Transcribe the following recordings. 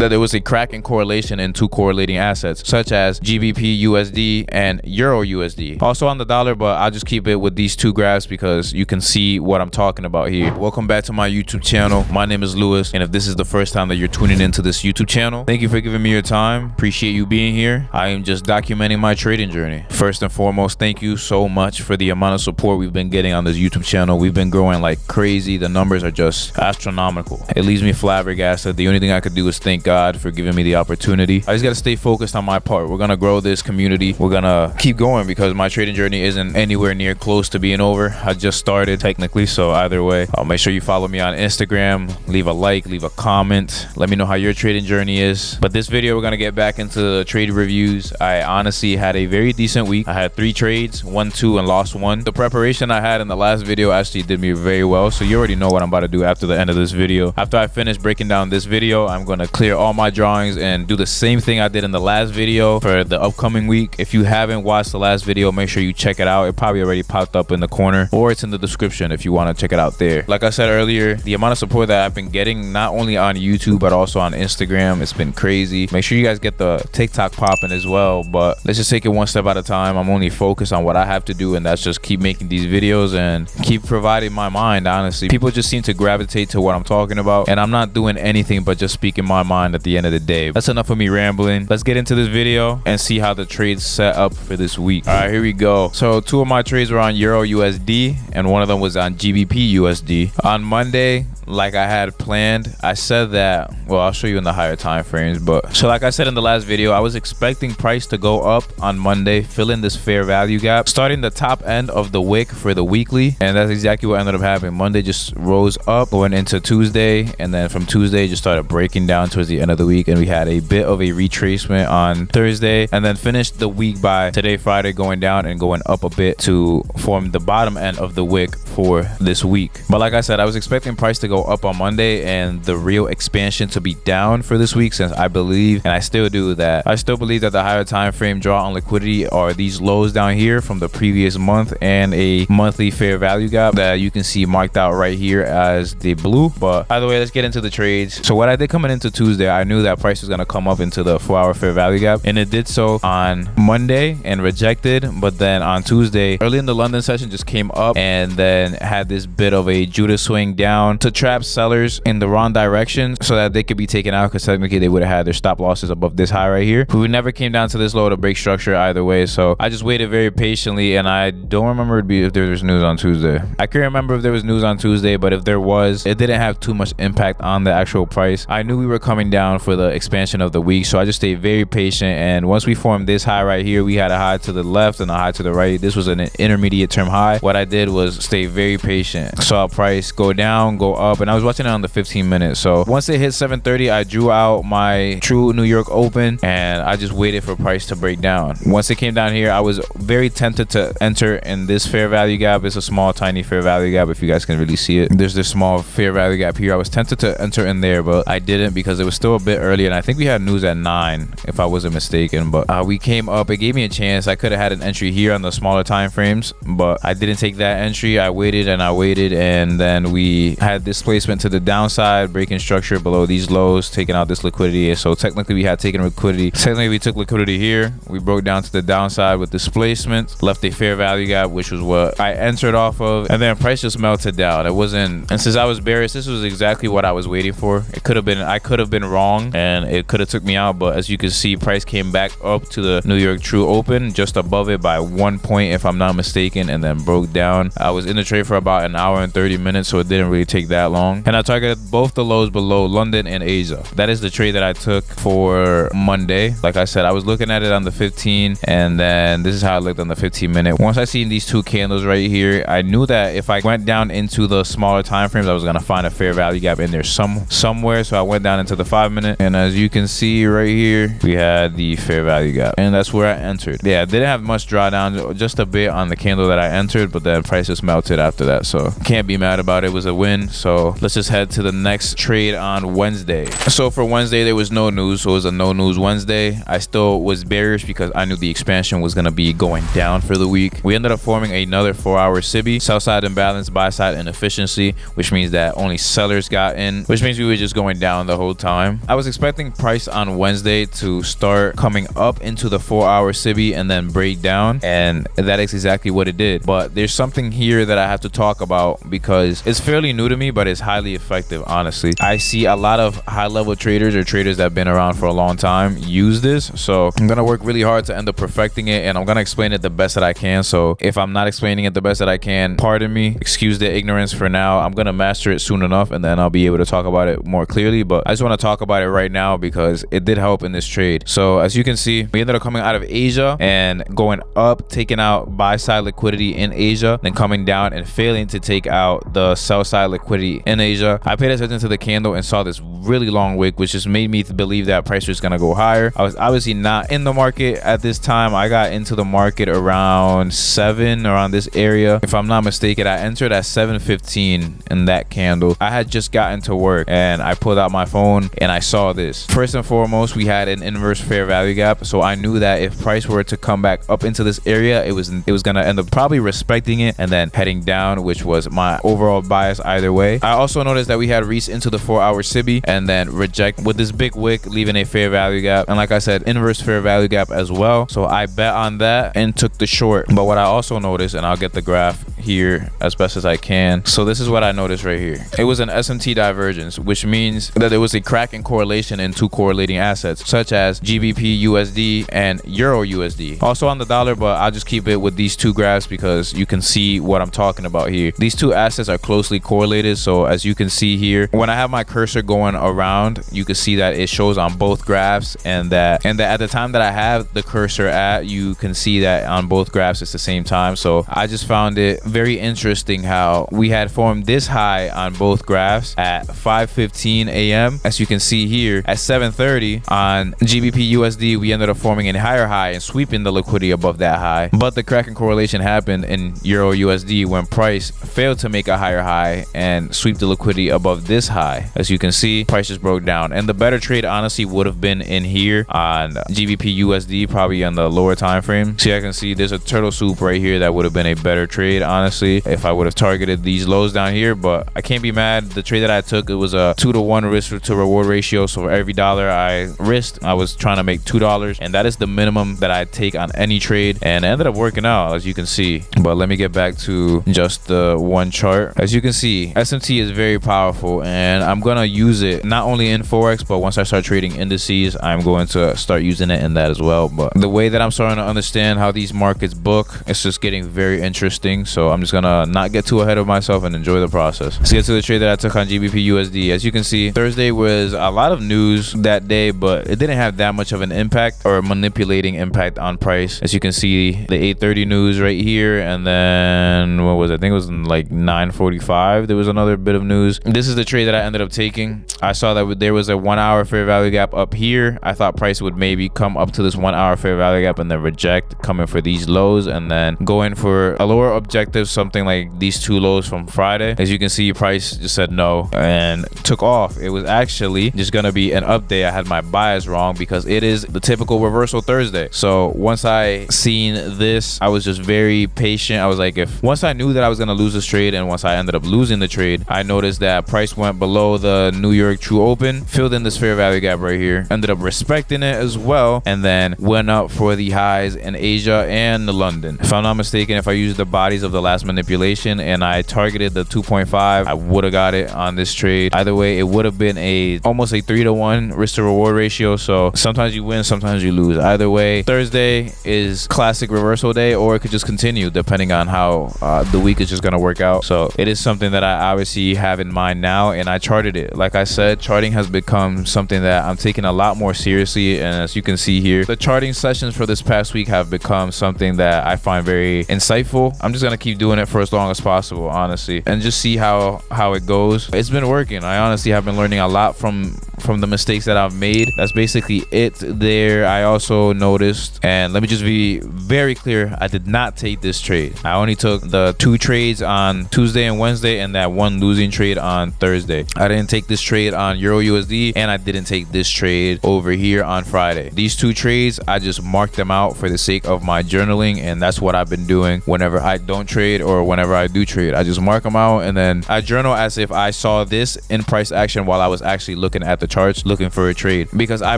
that there was a cracking correlation in two correlating assets such as GBP USD and Euro USD. Also on the dollar, but I'll just keep it with these two graphs because you can see what I'm talking about here. Welcome back to my YouTube channel. My name is Lewis, and if this is the first time that you're tuning into this YouTube channel, thank you for giving me your time. Appreciate you being here. I am just documenting my trading journey. First and foremost, thank you so much for the amount of support we've been getting on this YouTube channel. We've been growing like crazy. The numbers are just astronomical. It leaves me flabbergasted. The only thing I could do is thank God for giving me the opportunity. I just got to stay focused on my part. We're gonna grow this community. We're gonna keep going because my trading journey isn't anywhere near close to being over. I just started technically, so either way, make sure you follow me on Instagram. Leave a like, leave a comment. Let me know how your trading journey is. But this video, we're gonna get back into the trade reviews. I honestly had a very decent week. I had 3 trades, won 2 and lost 1. The preparation I had in the last video actually did me very well, so you already know what I'm about to do after the end of this video. After I finish breaking down this video, I'm gonna clear all my drawings and do the same thing I did in the last video for the upcoming week. If you haven't watched the last video, make sure you check it out. It probably already popped up in the corner, or it's in the description if you want to check it out there. Like I said earlier, the amount of support that I've been getting, not only on YouTube but also on Instagram, it's been crazy. Make sure you guys get the TikTok popping as well, but let's just take it one step at a time. I'm only focused on what I have to do, and that's just keep making these videos and keep providing my mind. Honestly, people just seem to gravitate to what I'm talking about, and I'm not doing anything but just speaking my mind at the end of the day. That's enough of me rambling. Let's get into this video and see how the trades set up for this week. All right, here we go. So 2 of my trades were on Euro USD and one of them was on GBP USD. On Monday, like I had planned, I said that, well, I'll show you in the higher time frames, but so like I said in the last video, I was expecting price to go up on Monday, fill in this fair value gap, starting the top end of the wick for the weekly, and that's exactly what ended up happening. Monday just rose up, going into Tuesday, and then from Tuesday just started breaking down towards the end of the week, and we had a bit of a retracement on Thursday, and then finished the week by today, Friday, going down and going up a bit to form the bottom end of the wick for this week. But like I said, I was expecting price to go up on Monday and the real expansion to be down for this week, since I believe, and I still do, that I still believe that the higher time frame draw on liquidity are these lows down here from the previous month and a monthly fair value gap that you can see marked out right here as the blue. But either way, let's get into the trades. So what I did coming into Tuesday, I knew that price was going to come up into the 4-hour fair value gap, and it did so on Monday and rejected. But then on Tuesday, early in the London session, just came up and then had this bit of a Judas swing down to trap sellers in the wrong direction so that they could be taken out, because technically they would have had their stop losses above this high right here. We never came down to this low to break structure either way, so I just waited very patiently, and I don't remember if there was news on Tuesday. I can't remember if there was news on Tuesday, but if there was, it didn't have too much impact on the actual price. I knew we were coming down for the expansion of the week, so I just stayed very patient, and once we formed this high right here, we had a high to the left and a high to the right. This was an intermediate term high. What I did was stay very patient. Saw price go down, go up, and I was watching it on the 15 minutes. So once it hit 7:30, I drew out my true New York open and I just waited for price to break down. Once it came down here, I was very tempted to enter in this fair value gap. It's a small tiny fair value gap, if you guys can really see it. There's this small fair value gap here. I was tempted to enter in there, but I didn't because it was still a bit early, and I think we had news at 9 if I wasn't mistaken. But we came up. It gave me a chance. I could have had an entry here on the smaller time frames, but I didn't take that entry. I waited and I waited, and then we had displacement to the downside, breaking structure below these lows, taking out this liquidity. So technically we had taken liquidity. Technically we took liquidity here. We broke down to the downside with displacement, left a fair value gap, which was what I entered off of, and then price just melted down. It wasn't, and since I was bearish, this was exactly what I was waiting for. It could have been, I could have been wrong and it could have took me out, but as you can see, price came back up to the New York True Open, just above it by 1 point if I'm not mistaken, and then broke down. I was in the trade for about an hour and 30 minutes, so it didn't really take that long, and I targeted both the lows below London and Asia. That is the trade that I took for Monday. Like I said, I was looking at it on the 15, and then this is how it looked on the 15 minute. Once I seen these 2 candles right here, I knew that if I went down into the smaller time frames, I was gonna find a fair value gap in there somewhere. So I went down into the 5 minute, and as you can see right here, we had the fair value gap, and that's where I entered. Yeah, I didn't have much drawdown, just a bit on the candle that I entered, but then price just melted after that, so can't be mad about it. It was a win. So let's just head to the next trade on Wednesday. So for Wednesday there was no news, so it was a no news Wednesday. I still was bearish because I knew the expansion was going to be going down for the week. We ended up forming another 4-hour SIBI, sell side imbalance, buy side inefficiency, which means that only sellers got in, which means we were just going down the whole time. I was expecting price on Wednesday to start coming up into the 4-hour SIBI and then break down, and that is exactly what it did. But there's something here that I have to talk about because it's fairly new to me, but it's highly effective. Honestly, I see a lot of high-level traders or traders that have been around for a long time use this, so I'm gonna work really hard to end up perfecting it, and I'm gonna explain it the best that I can. So if I'm not explaining it the best that I can, pardon me, excuse the ignorance for now. I'm gonna master it soon enough, and then I'll be able to talk about it more clearly. But I just want to talk about it right now because it did help in this trade. So as you can see, we ended up coming out of Asia and going up, taking out buy side liquidity in Asia, then coming down and failing to take out the sell side liquidity in Asia. I paid attention to the candle and saw this really long wick, which just made me believe that price was gonna go higher. I was obviously not in the market at this time. I got into the market around 7, around this area, if I'm not mistaken. I entered at 7:15 in that candle. I had just gotten to work and I pulled out my phone and I saw this. First and foremost, we had an inverse fair value gap, so I knew that if price were to come back up into this area, it was gonna end up probably respecting it and then heading down, which was my overall bias either way. I also noticed that we had reached into the 4-hour SIBI and then reject with this big wick, leaving a fair value gap, and like I said, inverse fair value gap as well. So I bet on that and took the short. But what I also noticed, and I'll get the graph here as best as I can. So this is what I noticed right here. It was an SMT divergence, which means that there was a crack in correlation in two correlating assets such as GBP USD and Euro USD. Also on the dollar, but I'll just keep it with these two graphs because you can see what I'm talking about here. These two assets are closely correlated. So as you can see here, when I have my cursor going around, you can see that it shows on both graphs, and that at the time that I have the cursor at, you can see that on both graphs it's the same time. So I just found it very interesting how we had formed this high on both graphs at 5:15 a.m. As you can see here, at 7:30 on GBP USD, we ended up forming a higher high and sweeping the liquidity above that high. But the cracking correlation happened in Euro USD when price failed to make a higher high and sweep the liquidity above this high. As you can see, price just broke down, and the better trade honestly would have been in here on GBP USD, probably on the lower time frame. See, I can see there's a turtle soup right here that would have been a better trade honestly if I would have targeted these lows down here. But I can't be mad. The trade that I took, it was a 2-to-1 risk to reward ratio. So for every dollar I risked, I was trying to make $2, and that is the minimum that I take on any trade, and it ended up working out, as you can see. But let me get back to just the one chart. As you can see, SMT is very powerful, and I'm gonna use it not only in Forex, but once I start trading indices, I'm going to start using it in that as well. But the way that I'm starting to understand how these markets book, it's just getting very interesting. So I'm just gonna not get too ahead of myself and enjoy the process. Let's get to the trade that I took on GBP USD. As you can see, Thursday was a lot of news that day, but it didn't have that much of an impact or manipulating impact on price. As you can see, the 8:30 news right here, and then what was it? I think it was like 9:45. There was another bit of news. This is the trade that I ended up taking. I saw that there was a 1-hour fair value gap up here. I thought price would maybe come up to this 1-hour fair value gap and then reject, coming for these lows, and then go in for a lower objective, something like these two lows from Friday. As you can see, price just said no and took off. It was actually just gonna be an update. I had my bias wrong because it is the typical reversal Thursday. So once I seen this, I was just very patient. I was like, once I knew that I was gonna lose this trade, and once I ended up losing the trade, I noticed that price went below the New York True Open, filled in this fair value gap right here, ended up respecting it as well, and then went up for the highs in Asia and London. If I'm not mistaken, if I used the bodies of the last manipulation and I targeted the 2.5, I would have got it on this trade. Either way, it would have been almost a 3-to-1 risk to reward ratio. So sometimes you win, sometimes you lose. Either way, Thursday is classic reversal day, or it could just continue depending on how the week is just gonna work out. So it is something that I obviously have in mind now, and I charted it. Like I said, charting has become something that I'm taking a lot more seriously, and as you can see here, the charting sessions for this past week have become something that I find very insightful. I'm just gonna keep doing it for as long as possible, honestly, and just see how it goes. It's been working. I honestly have been learning a lot from the mistakes that I've made. That's basically it there. I also noticed, and let me just be very clear, I did not take this trade. I only took the 2 trades on Tuesday and Wednesday and that 1 losing trade on Thursday. I didn't take this trade on Euro USD, and I didn't take this trade over here on Friday. These 2 trades, I just marked them out for the sake of my journaling, and that's what I've been doing whenever I don't trade or whenever I do trade. I just mark them out and then I journal as if I saw this in price action while I was actually looking at the charts, looking for a trade. Because I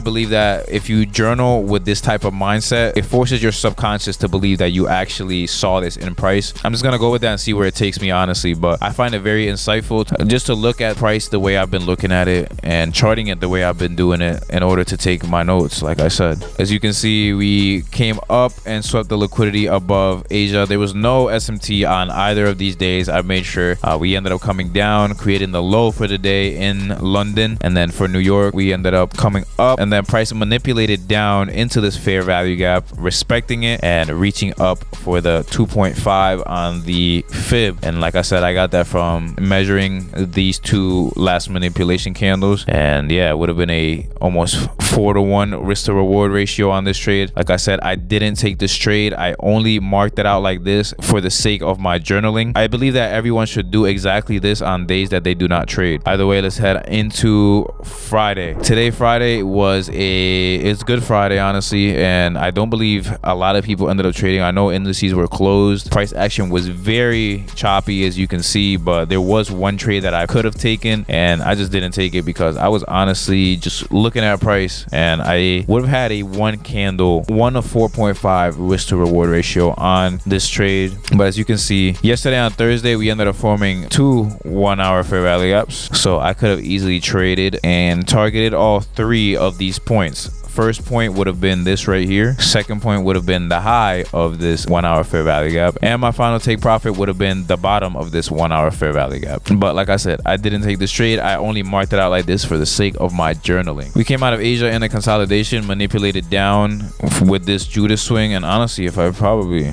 believe that if you journal with this type of mindset, it forces your subconscious to believe that you actually saw this in price. I'm just gonna go with that and see where it takes me, honestly, but I find it very insightful just to look at price the way I've been looking at it and charting it the way I've been doing it in order to take my notes. Like I said, as you can see, we came up and swept the liquidity above Asia. There was no SMT on either of these days. I made sure we ended up coming down, creating the low for the day in London, and then for New York we ended up coming up, and then price manipulated down into this fair value gap, respecting it and reaching up for the 2.5 on the fib. And like I said, I got that from measuring these 2 last manipulation candles, and yeah, it would have been a almost 4-to-1 risk to reward ratio on this trade. Like I said, I didn't take this trade. I only marked it out like this for the sake of my journaling. I believe that everyone should do exactly this on days that they do not trade. Either way, let's head into Friday. Today, Friday, it's Good Friday, honestly, and I don't believe a lot of people ended up trading. I know indices were closed. Price action was very choppy, as you can see, but there was 1 trade that I could have taken, and I just didn't take it because I was honestly just looking at price, and I would have had a 1 candle, 1 of 4.5 risk to reward ratio on this trade. But as you can see, yesterday on Thursday, we ended up forming 2 1-hour fair value gaps, so I could have easily traded and targeted all 3 of these points. First point would have been this right here. Second point would have been the high of this 1-hour fair value gap, and my final take profit would have been the bottom of this 1-hour fair value gap. But like I said, I didn't take this trade. I only marked it out like this for the sake of my journaling. We came out of Asia in a consolidation, manipulated down with this Judas swing, and honestly, if I probably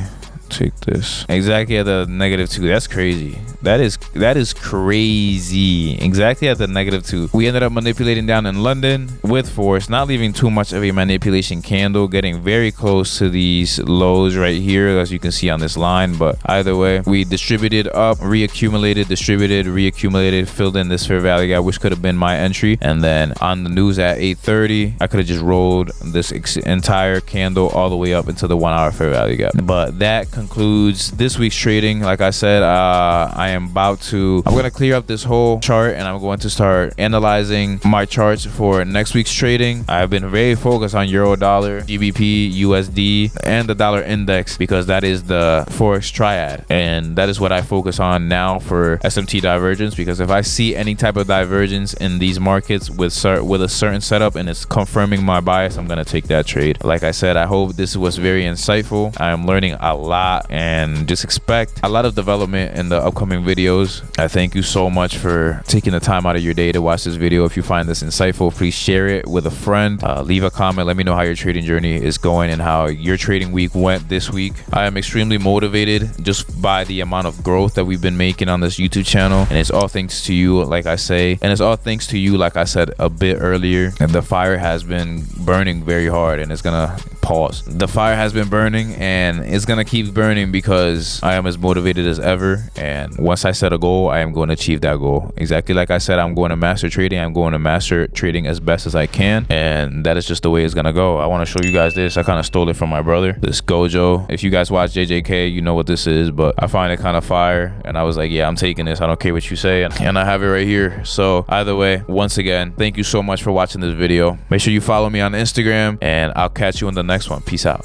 take this exactly at the -2, that's crazy. That is crazy. Exactly at the -2. We ended up manipulating down in London with force, not leaving too much of a manipulation candle, getting very close to these lows right here, as you can see on this line. But either way, we distributed up, reaccumulated, distributed, reaccumulated, filled in this fair value gap, which could have been my entry. And then on the news at 8:30, I could have just rolled this entire candle all the way up into the 1-hour fair value gap. But that concludes this week's trading. Like I said, I'm going to clear up this whole chart, and I'm going to start analyzing my charts for next week's trading. I've been very focused on euro dollar, GBP, USD, and the dollar index, because that is the forex triad, and that is what I focus on now for SMT divergence. Because if I see any type of divergence in these markets with a certain setup and it's confirming my bias, I'm going to take that trade. Like I said, I hope this was very insightful. I am learning a lot, and just expect a lot of development in the upcoming videos. I thank you so much for taking the time out of your day to watch this video. If you find this insightful, please share it with a friend. Leave a comment. Let me know how your trading journey is going and how your trading week went this week. I am extremely motivated just by the amount of growth that we've been making on this YouTube channel, and it's all thanks to you, like I say, and it's all thanks to you, like I said a bit earlier. And the fire has been burning very hard, and it's gonna pause. The fire has been burning, and it's gonna keep burning because I am as motivated as ever. And once I set a goal, I am going to achieve that goal. Exactly like I said, I'm going to master trading. I'm going to master trading as best as I can, and that is just the way it's gonna go. I want to show you guys this. I kind of stole it from my brother, this Gojo. If you guys watch JJK, you know what this is, but I find it kind of fire, and I was like, yeah, I'm taking this. I don't care what you say, and I have it right here. So either way, once again, thank you so much for watching this video. Make sure you follow me on Instagram, and I'll catch you in the next one. Peace out.